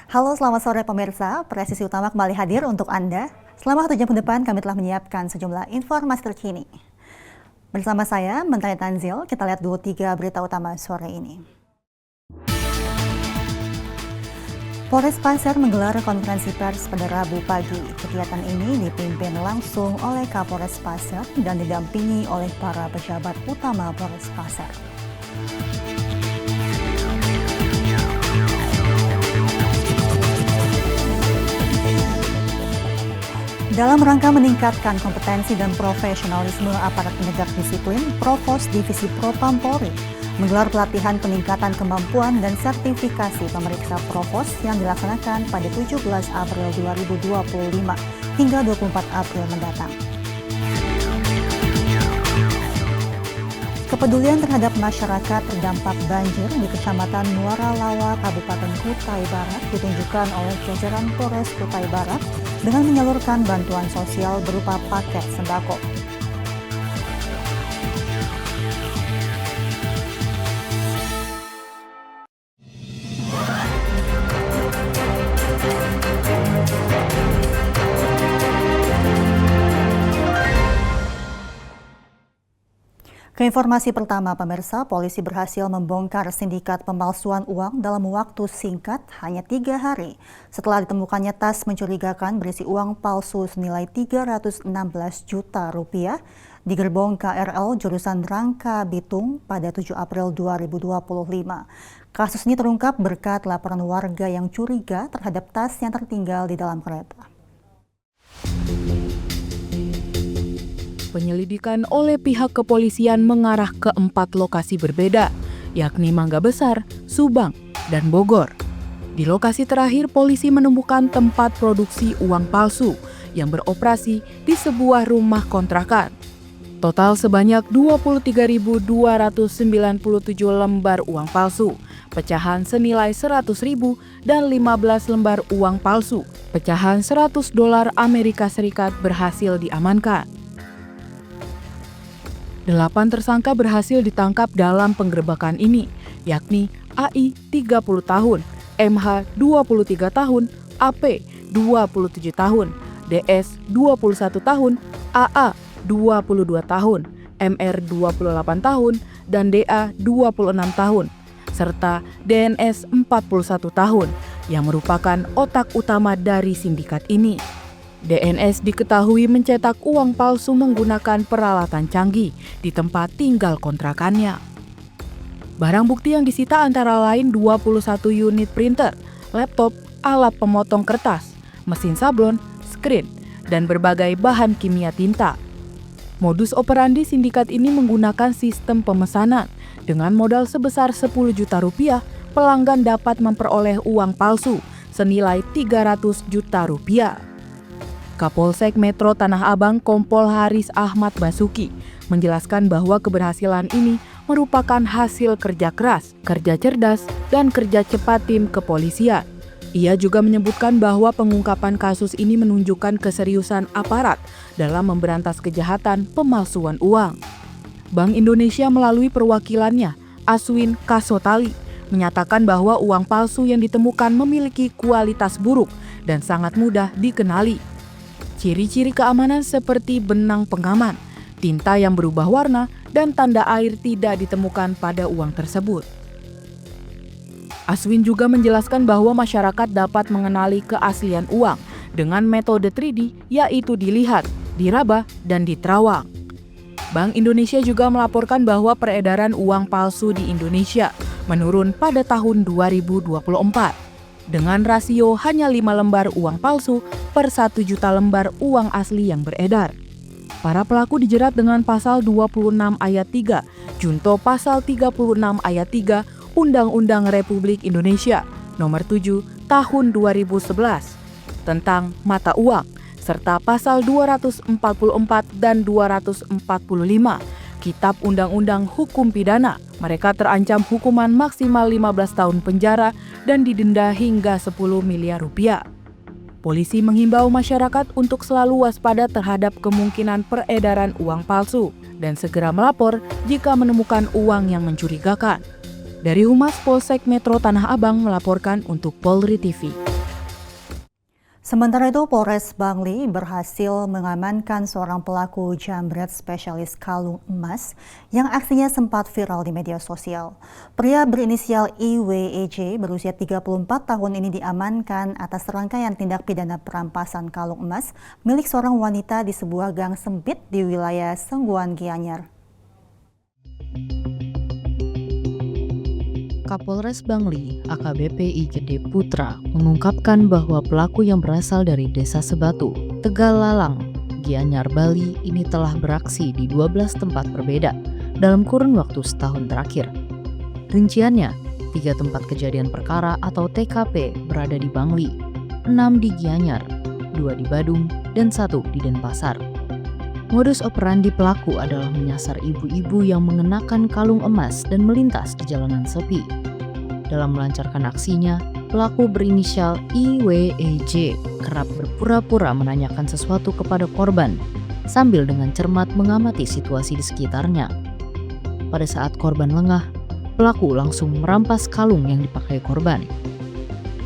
Halo, selamat sore pemirsa. Presisi Utama kembali hadir untuk Anda. Selama 1 jam ke depan, kami telah menyiapkan sejumlah informasi terkini. Bersama saya, Menteri Tanzil, kita lihat dulu 3 berita utama sore ini. Polres Pasar menggelar konferensi pers pada Rabu pagi. Kegiatan ini dipimpin langsung oleh Kapolres Pasar dan didampingi oleh para pejabat utama Polres Pasar. Dalam rangka meningkatkan kompetensi dan profesionalisme aparat penegak disiplin, Provos Divisi Propam Polri menggelar pelatihan peningkatan kemampuan dan sertifikasi pemeriksa Provos yang dilaksanakan pada 17 April 2025 hingga 24 April mendatang. Kepedulian terhadap masyarakat terdampak banjir di Kecamatan Muara Lawa, Kabupaten Kutai Barat ditunjukkan oleh jajaran Polres Kutai Barat dengan menyalurkan bantuan sosial berupa paket sembako. Keinformasi pertama, pemirsa, polisi berhasil membongkar sindikat pemalsuan uang dalam waktu singkat, hanya 3 hari, setelah ditemukannya tas mencurigakan berisi uang palsu senilai 316 juta rupiah di gerbong KRL jurusan Rangka Bitung pada 7 April 2025. Kasus ini terungkap berkat laporan warga yang curiga terhadap tas yang tertinggal di dalam kereta. Penyelidikan oleh pihak kepolisian mengarah ke 4 lokasi berbeda, yakni Mangga Besar, Subang, dan Bogor. Di lokasi terakhir, polisi menemukan tempat produksi uang palsu yang beroperasi di sebuah rumah kontrakan. Total sebanyak 23.297 lembar uang palsu, pecahan senilai 100.000 dan 15 lembar uang palsu, pecahan $100 Amerika Serikat berhasil diamankan. 8 tersangka berhasil ditangkap dalam penggerebekan ini, yakni AI 30 tahun, MH 23 tahun, AP 27 tahun, DS 21 tahun, AA 22 tahun, MR 28 tahun, dan DA 26 tahun, serta DNS 41 tahun yang merupakan otak utama dari sindikat ini. DNS diketahui mencetak uang palsu menggunakan peralatan canggih di tempat tinggal kontrakannya. Barang bukti yang disita antara lain 21 unit printer, laptop, alat pemotong kertas, mesin sablon, screen, dan berbagai bahan kimia tinta. Modus operandi sindikat ini menggunakan sistem pemesanan. Dengan modal sebesar 10 juta rupiah, pelanggan dapat memperoleh uang palsu senilai 300 juta rupiah. Kapolsek Metro Tanah Abang Kompol Haris Ahmad Basuki menjelaskan bahwa keberhasilan ini merupakan hasil kerja keras, kerja cerdas, dan kerja cepat tim kepolisian. Ia juga menyebutkan bahwa pengungkapan kasus ini menunjukkan keseriusan aparat dalam memberantas kejahatan pemalsuan uang. Bank Indonesia melalui perwakilannya, Aswin Kasotali, menyatakan bahwa uang palsu yang ditemukan memiliki kualitas buruk dan sangat mudah dikenali. Ciri-ciri keamanan seperti benang pengaman, tinta yang berubah warna, dan tanda air tidak ditemukan pada uang tersebut. Aswin juga menjelaskan bahwa masyarakat dapat mengenali keaslian uang dengan metode 3D, yaitu dilihat, diraba, dan diterawang. Bank Indonesia juga melaporkan bahwa peredaran uang palsu di Indonesia menurun pada tahun 2024. Dengan rasio hanya 5 lembar uang palsu per 1 juta lembar uang asli yang beredar. Para pelaku dijerat dengan pasal 26 ayat 3, junto pasal 36 ayat 3 Undang-Undang Republik Indonesia Nomor 7 Tahun 2011 tentang mata uang, serta pasal 244 dan 245 Kitab Undang-Undang Hukum Pidana. Mereka terancam hukuman maksimal 15 tahun penjara dan didenda hingga 10 miliar rupiah. Polisi menghimbau masyarakat untuk selalu waspada terhadap kemungkinan peredaran uang palsu dan segera melapor jika menemukan uang yang mencurigakan. Dari Humas Polsek Metro Tanah Abang melaporkan untuk Polri TV. Sementara itu, Polres Bangli berhasil mengamankan seorang pelaku jambret spesialis kalung emas yang aksinya sempat viral di media sosial. Pria berinisial IWEJ berusia 34 tahun ini diamankan atas rangkaian tindak pidana perampasan kalung emas milik seorang wanita di sebuah gang sempit di wilayah Sengguan Gianyar. Kapolres Bangli, AKBP I Gede Putra, mengungkapkan bahwa pelaku yang berasal dari Desa Sebatu, Tegal Lalang, Gianyar, Bali ini telah beraksi di 12 tempat berbeda dalam kurun waktu setahun terakhir. Rinciannya, 3 tempat kejadian perkara atau TKP berada di Bangli, 6 di Gianyar, 2 di Badung, dan 1 di Denpasar. Modus operandi pelaku adalah menyasar ibu-ibu yang mengenakan kalung emas dan melintas di jalanan sepi. Dalam melancarkan aksinya, pelaku berinisial IWEJ kerap berpura-pura menanyakan sesuatu kepada korban sambil dengan cermat mengamati situasi di sekitarnya. Pada saat korban lengah, pelaku langsung merampas kalung yang dipakai korban.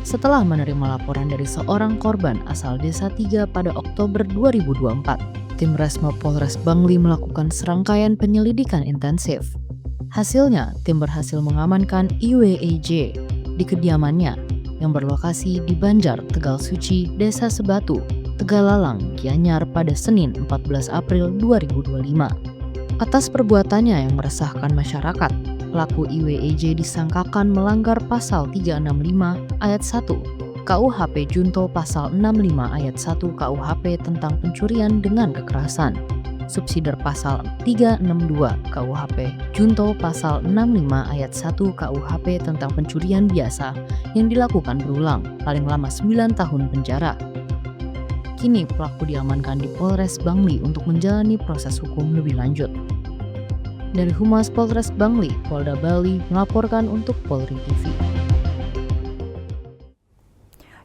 Setelah menerima laporan dari seorang korban asal Desa 3 pada Oktober 2024, tim Resmo Polres Bangli melakukan serangkaian penyelidikan intensif. Hasilnya, tim berhasil mengamankan IWEJ di kediamannya yang berlokasi di Banjar, Tegal Suci, Desa Sebatu, Tegal Lalang, Gianyar pada Senin 14 April 2025. Atas perbuatannya yang meresahkan masyarakat, pelaku IWEJ disangkakan melanggar pasal 365 ayat 1 KUHP Junto pasal 65 ayat 1 KUHP tentang pencurian dengan kekerasan, subsider pasal 362 KUHP Junto pasal 65 ayat 1 KUHP tentang pencurian biasa yang dilakukan berulang, paling lama 9 tahun penjara. Kini pelaku diamankan di Polres Bangli untuk menjalani proses hukum lebih lanjut. Dari Humas Polres Bangli, Polda Bali melaporkan untuk Polri TV.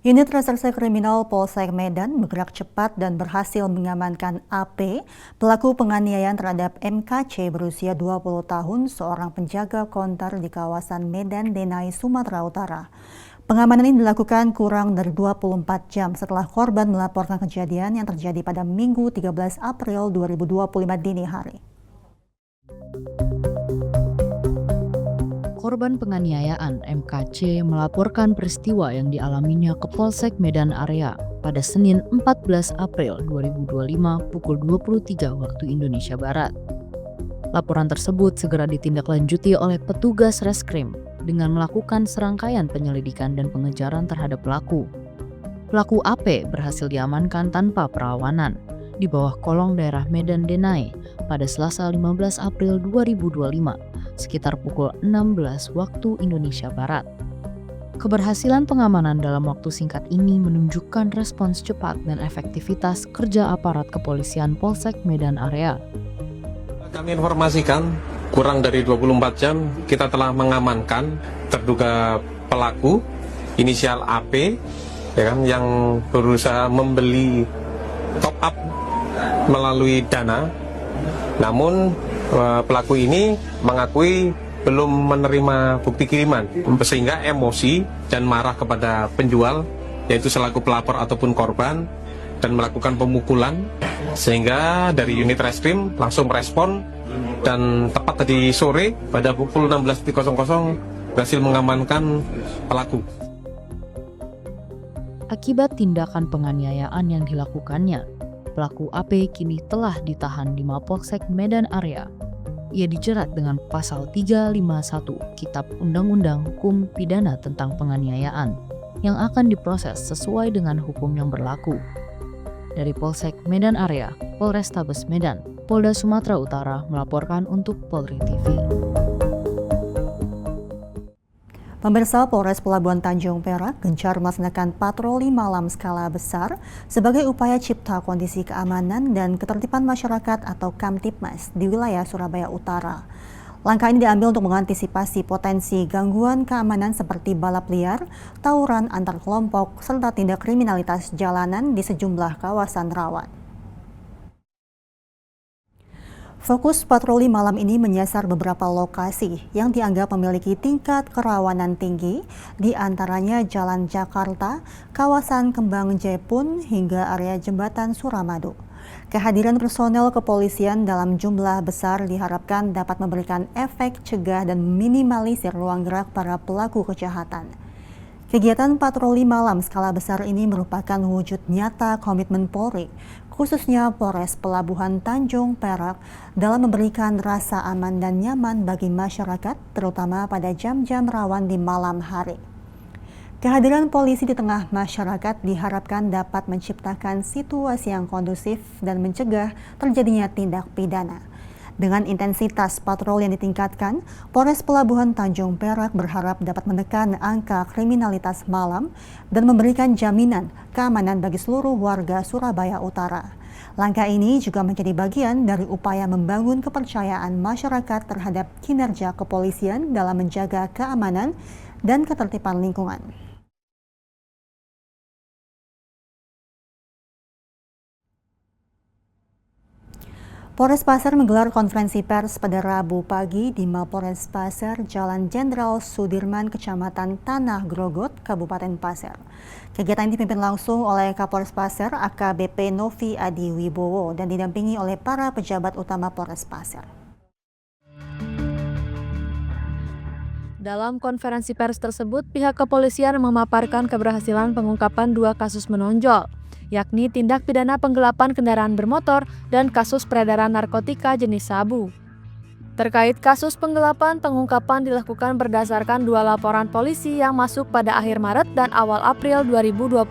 Unit Reserse Kriminal Polsek Medan bergerak cepat dan berhasil mengamankan AP, pelaku penganiayaan terhadap MKC berusia 20 tahun, seorang penjaga konter di kawasan Medan Denai, Sumatera Utara. Pengamanan ini dilakukan kurang dari 24 jam setelah korban melaporkan kejadian yang terjadi pada Minggu 13 April 2025 dini hari. Korban penganiayaan MKC melaporkan peristiwa yang dialaminya ke Polsek Medan Area pada Senin 14 April 2025 pukul 23 waktu Indonesia Barat. Laporan tersebut segera ditindaklanjuti oleh petugas reskrim dengan melakukan serangkaian penyelidikan dan pengejaran terhadap pelaku. Pelaku AP berhasil diamankan tanpa perlawanan di bawah kolong daerah Medan Denai pada Selasa 15 April 2025 sekitar pukul 16 waktu Indonesia Barat. Keberhasilan pengamanan dalam waktu singkat ini menunjukkan respons cepat dan efektivitas kerja aparat kepolisian Polsek Medan Area. Kami informasikan kurang dari 24 jam kita telah mengamankan terduga pelaku inisial AP ya kan, yang berusaha membeli top up melalui dana. Namun pelaku ini mengakui belum menerima bukti kiriman sehingga emosi dan marah kepada penjual yaitu selaku pelapor ataupun korban dan melakukan pemukulan, sehingga dari unit reskrim langsung merespon dan tepat tadi sore pada pukul 16.00 berhasil mengamankan pelaku. Akibat tindakan penganiayaan yang dilakukannya, pelaku AP kini telah ditahan di Mapolsek Medan Area. Ia dijerat dengan pasal 351 Kitab Undang-Undang Hukum Pidana tentang penganiayaan yang akan diproses sesuai dengan hukum yang berlaku. Dari Polsek Medan Area, Polrestabes Medan, Polda Sumatera Utara melaporkan untuk Polri TV. Pemirsa, Polres Pelabuhan Tanjung Perak gencar melaksanakan patroli malam skala besar sebagai upaya cipta kondisi keamanan dan ketertiban masyarakat atau Kamtipmas di wilayah Surabaya Utara. Langkah ini diambil untuk mengantisipasi potensi gangguan keamanan seperti balap liar, tawuran antar kelompok, serta tindak kriminalitas jalanan di sejumlah kawasan rawan. Fokus patroli malam ini menyasar beberapa lokasi yang dianggap memiliki tingkat kerawanan tinggi, di antaranya Jalan Jakarta, kawasan Kembang Jepun, hingga area Jembatan Suramadu. Kehadiran personel kepolisian dalam jumlah besar diharapkan dapat memberikan efek cegah dan meminimalisir ruang gerak para pelaku kejahatan. Kegiatan patroli malam skala besar ini merupakan wujud nyata komitmen Polri, khususnya Polres Pelabuhan Tanjung Perak, dalam memberikan rasa aman dan nyaman bagi masyarakat, terutama pada jam-jam rawan di malam hari. Kehadiran polisi di tengah masyarakat diharapkan dapat menciptakan situasi yang kondusif dan mencegah terjadinya tindak pidana. Dengan intensitas patroli yang ditingkatkan, Polres Pelabuhan Tanjung Perak berharap dapat menekan angka kriminalitas malam dan memberikan jaminan keamanan bagi seluruh warga Surabaya Utara. Langkah ini juga menjadi bagian dari upaya membangun kepercayaan masyarakat terhadap kinerja kepolisian dalam menjaga keamanan dan ketertiban lingkungan. Polres Pasar menggelar konferensi pers pada Rabu pagi di Mapolres Pasar, Jalan Jenderal Sudirman, Kecamatan Tanah Grogot, Kabupaten Pasar. Kegiatan ini dipimpin langsung oleh Kapolres Pasar AKBP Novi Adi Wibowo dan didampingi oleh para pejabat utama Polres Pasar. Dalam konferensi pers tersebut, pihak kepolisian memaparkan keberhasilan pengungkapan 2 kasus menonjol, yakni tindak pidana penggelapan kendaraan bermotor dan kasus peredaran narkotika jenis sabu. Terkait kasus penggelapan, pengungkapan dilakukan berdasarkan 2 laporan polisi yang masuk pada akhir Maret dan awal April 2025.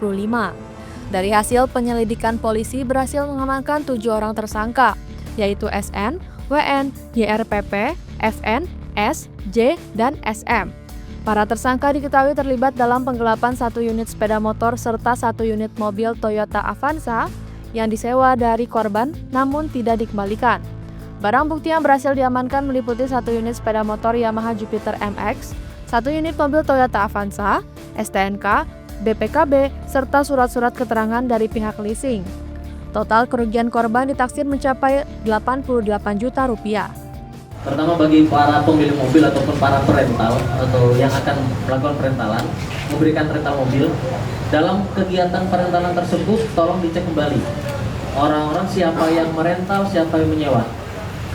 Dari hasil penyelidikan polisi berhasil mengamankan 7 orang tersangka, yaitu SN, WN, YRPP, FN, S, J, dan SM. Para tersangka diketahui terlibat dalam penggelapan 1 unit sepeda motor serta 1 unit mobil Toyota Avanza yang disewa dari korban namun tidak dikembalikan. Barang bukti yang berhasil diamankan meliputi 1 unit sepeda motor Yamaha Jupiter MX, 1 unit mobil Toyota Avanza, STNK, BPKB, serta surat-surat keterangan dari pihak leasing. Total kerugian korban ditaksir mencapai 88 juta rupiah. Pertama, bagi para pemilik mobil ataupun para perental atau yang akan melakukan perentalan, memberikan rental mobil, dalam kegiatan perentalan tersebut tolong dicek kembali orang-orang siapa yang merental, siapa yang menyewa.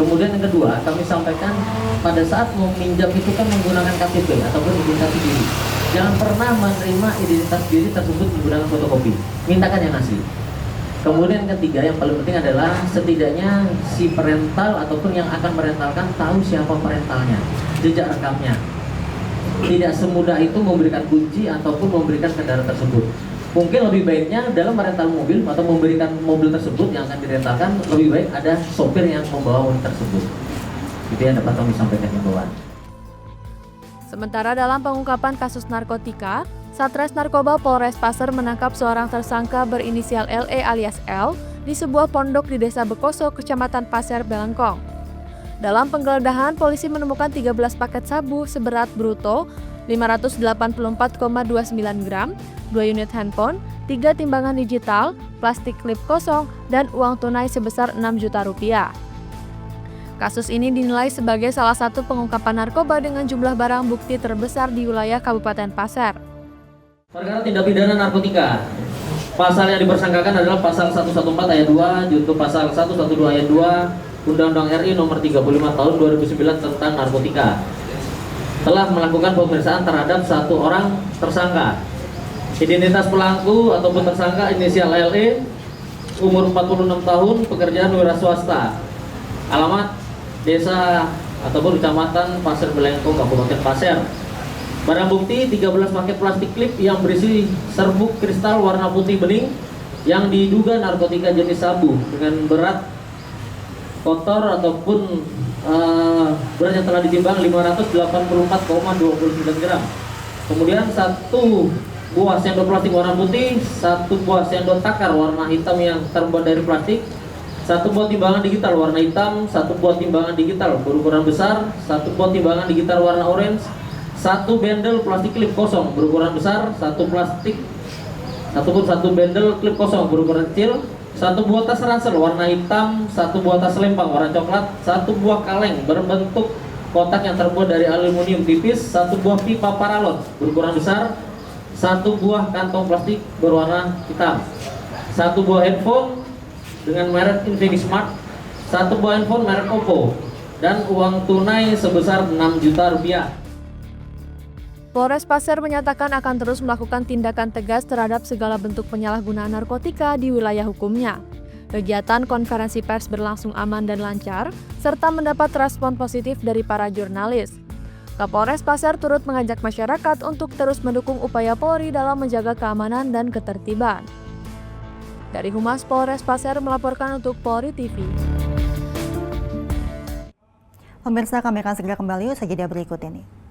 Kemudian yang kedua, kami sampaikan pada saat meminjam itu kan menggunakan KTP ataupun identitas diri. Jangan pernah menerima identitas diri tersebut menggunakan fotokopi, mintakan yang asli. Kemudian yang ketiga, yang paling penting adalah setidaknya si perental ataupun yang akan merentalkan tahu siapa perentalnya, jejak rekamnya. Tidak semudah itu memberikan kunci ataupun memberikan kendaraan tersebut. Mungkin lebih baiknya dalam merental mobil atau memberikan mobil tersebut yang akan direntalkan, lebih baik ada sopir yang membawa mobil tersebut. Itu yang dapat kami sampaikan himbauan. Sementara dalam pengungkapan kasus narkotika, Satres Narkoba Polres Pasar menangkap seorang tersangka berinisial LE alias L di sebuah pondok di Desa Bekoso, Kecamatan Pasar Belengkong. Dalam penggeledahan, polisi menemukan 13 paket sabu seberat bruto 584,29 gram, 2 unit handphone, 3 timbangan digital, plastik klip kosong, dan uang tunai sebesar 6 juta rupiah. Kasus ini dinilai sebagai salah satu pengungkapan narkoba dengan jumlah barang bukti terbesar di wilayah Kabupaten Pasar. Perkara tindak pidana narkotika. Pasal yang dipersangkakan adalah pasal 114 ayat 2 junto pasal 112 ayat 2 Undang-Undang RI nomor 35 tahun 2009 tentang narkotika. Telah melakukan pemeriksaan terhadap 1 orang tersangka. Identitas pelaku ataupun tersangka inisial LE, umur 46 tahun, pekerjaan wira swasta. Alamat desa ataupun kecamatan Pasar Belengkong, Kabupaten Pasar. Barang bukti 13 paket plastik klip yang berisi serbuk kristal warna putih bening yang diduga narkotika jenis sabu dengan berat kotor ataupun berat yang telah ditimbang 584,29 gram. Kemudian 1 buah sendok plastik warna putih, 1 buah sendok takar warna hitam yang terbuat dari plastik, 1 buah timbangan digital warna hitam, 1 buah timbangan digital berukuran besar, 1 buah timbangan digital warna orange, 1 bendel plastik klip kosong berukuran besar, 1 bendel klip kosong berukuran kecil, 1 buah tas ransel warna hitam, 1 buah tas lempang warna coklat, 1 buah kaleng berbentuk kotak yang terbuat dari aluminium tipis, 1 buah pipa paralon berukuran besar, 1 buah kantong plastik berwarna hitam, 1 buah handphone dengan merek Infinix Smart, 1 buah handphone merek Oppo, dan uang tunai sebesar 6 juta rupiah. Polres Pasir menyatakan akan terus melakukan tindakan tegas terhadap segala bentuk penyalahgunaan narkotika di wilayah hukumnya. Kegiatan konferensi pers berlangsung aman dan lancar, serta mendapat respon positif dari para jurnalis. Kapolres Pasir turut mengajak masyarakat untuk terus mendukung upaya Polri dalam menjaga keamanan dan ketertiban. Dari Humas Polres Pasir melaporkan untuk Polri TV. Pemirsa, kami akan segera kembali usai jeda berikut ini.